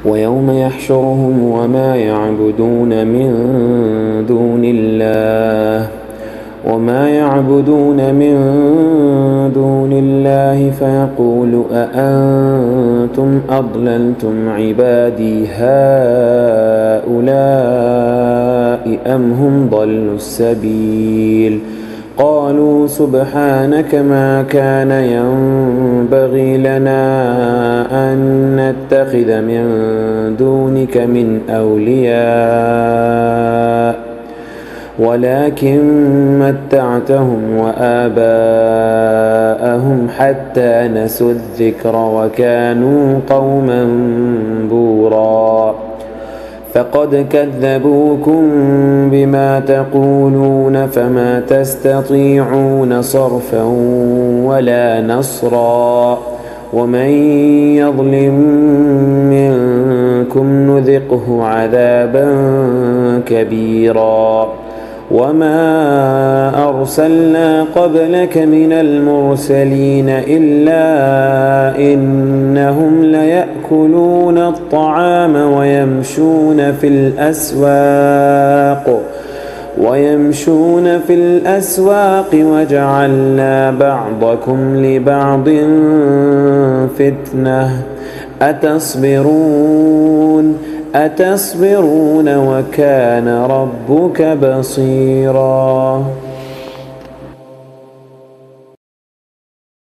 ويوم يحشرهم وما يعبدون من دون الله فيقول أأنتم أضللتم عبادي هؤلاء أم هم ضلوا السبيل قالوا سبحانك ما كان ينبغي لنا أن نتخذ من دونك من أولياء ولكن متعتهم وآباءهم حتى نسوا الذكر وكانوا قوما بورا فقد كذبوكم بما تقولون فما تستطيعون صرفا ولا نصرا ومن يظلم منكم نذقه عذابا كبيرا وما أرسلنا قبلك من المرسلين إلا إنهم ليأكلون الطعام ويمشون في الأسواق وجعلنا بعضكم لبعض فتنة أتصبرون وكان ربك بصيرا.